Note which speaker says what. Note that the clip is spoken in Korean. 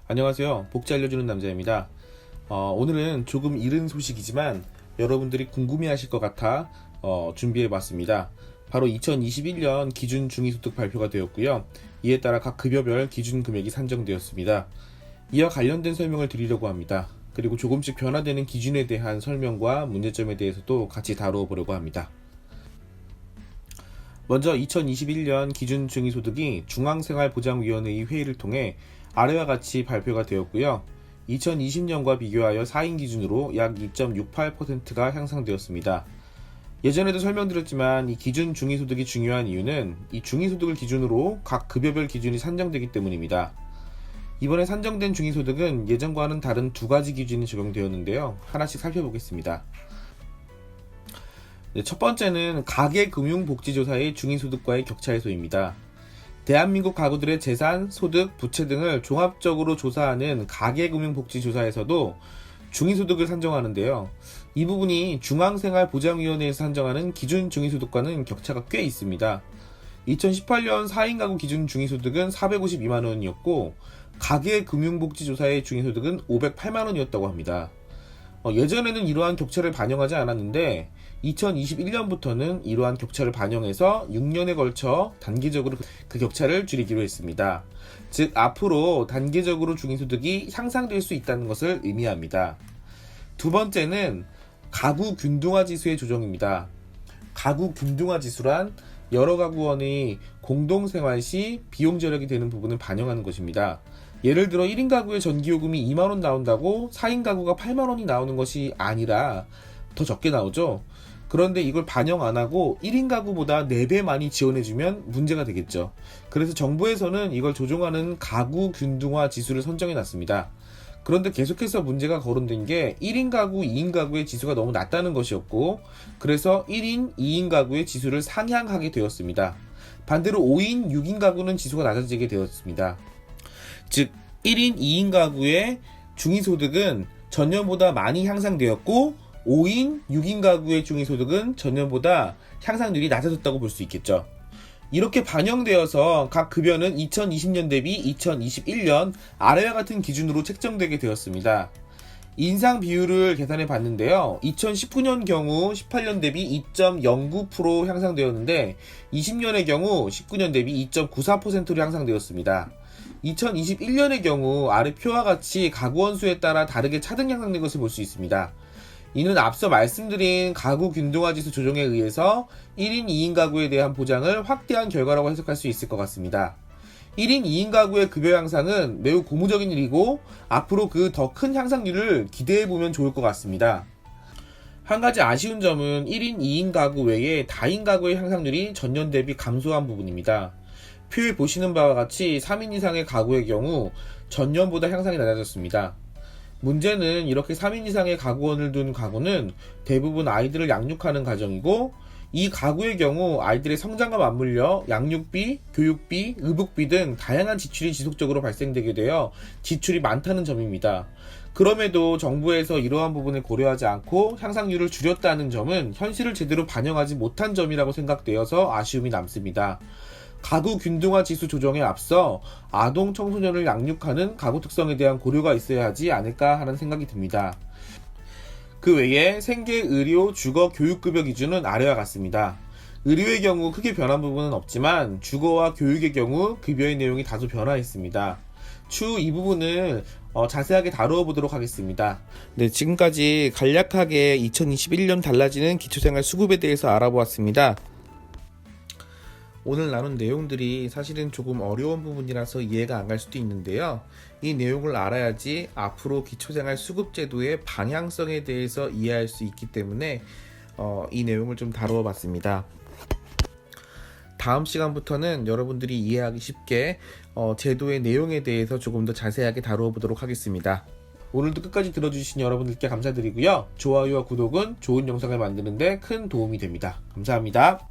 Speaker 1: 안녕하세요. 복지 알려주는 남자입니다. 오늘은 조금 이른 소식이지만 여러분들이 궁금해하실 것 같아 준비해봤습니다. 바로 2021년 기준 중위소득 발표가 되었고요. 이에 따라 각 급여별 기준 금액이 산정되었습니다. 이와 관련된 설명을 드리려고 합니다. 그리고 조금씩 변화되는 기준에 대한 설명과 문제점에 대해서도 같이 다루어 보려고 합니다. 먼저 2021년 기준 중위소득이 중앙생활보장위원회의 회의를 통해 아래와 같이 발표가 되었고요. 2020년과 비교하여 4인 기준으로 약 2.68%가 향상되었습니다. 예전에도 설명드렸지만 이 기준 중위소득이 중요한 이유는 이 중위소득을 기준으로 각 급여별 기준이 산정되기 때문입니다. 이번에 산정된 중위소득은 예전과는 다른 두 가지 기준이 적용되었는데요. 하나씩 살펴보겠습니다. 첫 번째는 가계금융복지조사의 중위소득과의 격차 해소입니다. 대한민국 가구들의 재산, 소득, 부채 등을 종합적으로 조사하는 가계금융복지조사에서도 중위소득을 산정하는데요. 이 부분이 중앙생활보장위원회에서 산정하는 기준 중위소득과는 격차가 꽤 있습니다. 2018년 4인 가구 기준 중위소득은 452만원이었고 가계금융복지조사의 중위소득은 508만원이었다고 합니다. 예전에는 이러한 격차를 반영하지 않았는데 2021년부터는 이러한 격차를 반영해서 6년에 걸쳐 단기적으로 그 격차를 줄이기로 했습니다. 즉 앞으로 단기적으로 중위소득이 향상될 수 있다는 것을 의미합니다. 두 번째는 가구 균등화 지수의 조정입니다. 가구 균등화 지수란 여러 가구원의 공동생활 시 비용 절약이 되는 부분을 반영하는 것입니다. 예를 들어 1인 가구의 전기요금이 2만원 나온다고 4인 가구가 8만원이 나오는 것이 아니라 더 적게 나오죠. 그런데 이걸 반영 안 하고 1인 가구보다 4배 많이 지원해주면 문제가 되겠죠. 그래서 정부에서는 이걸 조정하는 가구 균등화 지수를 선정해 놨습니다. 그런데 계속해서 문제가 거론된 게 1인 가구, 2인 가구의 지수가 너무 낮다는 것이었고 그래서 1인, 2인 가구의 지수를 상향하게 되었습니다. 반대로 5인, 6인 가구는 지수가 낮아지게 되었습니다. 즉 1인, 2인 가구의 중위소득은 전년보다 많이 향상되었고 5인, 6인 가구의 중위소득은 전년보다 향상률이 낮아졌다고 볼 수 있겠죠. 이렇게 반영되어서 각 급여는 2020년 대비 2021년 아래와 같은 기준으로 책정되게 되었습니다. 인상 비율을 계산해 봤는데요. 2019년 경우 18년 대비 2.09% 향상되었는데 20년의 경우 19년 대비 2.94%로 향상되었습니다. 2021년의 경우 아래 표와 같이 가구원 수에 따라 다르게 차등 향상된 것을 볼 수 있습니다. 이는 앞서 말씀드린 가구 균등화 지수 조정에 의해서 1인, 2인 가구에 대한 보장을 확대한 결과라고 해석할 수 있을 것 같습니다. 1인, 2인 가구의 급여 향상은 매우 고무적인 일이고 앞으로 그 더 큰 향상률을 기대해보면 좋을 것 같습니다. 한 가지 아쉬운 점은 1인, 2인 가구 외에 다인 가구의 향상률이 전년 대비 감소한 부분입니다. 표에 보시는 바와 같이 3인 이상의 가구의 경우 전년보다 향상이 낮아졌습니다. 문제는 이렇게 3인 이상의 가구원을 둔 가구는 대부분 아이들을 양육하는 가정이고 이 가구의 경우 아이들의 성장과 맞물려 양육비, 교육비, 의복비 등 다양한 지출이 지속적으로 발생되게 되어 지출이 많다는 점입니다. 그럼에도 정부에서 이러한 부분을 고려하지 않고 향상률을 줄였다는 점은 현실을 제대로 반영하지 못한 점이라고 생각되어서 아쉬움이 남습니다. 가구 균등화 지수 조정에 앞서 아동 청소년을 양육하는 가구 특성에 대한 고려가 있어야 하지 않을까 하는 생각이 듭니다. 그 외에 생계, 의료, 주거, 교육급여 기준은 아래와 같습니다. 의료의 경우 크게 변한 부분은 없지만 주거와 교육의 경우 급여의 내용이 다소 변화했습니다. 추후 이 부분을 자세하게 다루어 보도록 하겠습니다. 네, 지금까지 간략하게 2021년 달라지는 기초생활 수급에 대해서 알아보았습니다. 오늘 나눈 내용들이 사실은 조금 어려운 부분이라서 이해가 안 갈 수도 있는데요. 이 내용을 알아야지 앞으로 기초생활 수급제도의 방향성에 대해서 이해할 수 있기 때문에 이 내용을 좀 다루어 봤습니다. 다음 시간부터는 여러분들이 이해하기 쉽게 제도의 내용에 대해서 조금 더 자세하게 다루어 보도록 하겠습니다. 오늘도 끝까지 들어주신 여러분들께 감사드리고요. 좋아요와 구독은 좋은 영상을 만드는 데 큰 도움이 됩니다. 감사합니다.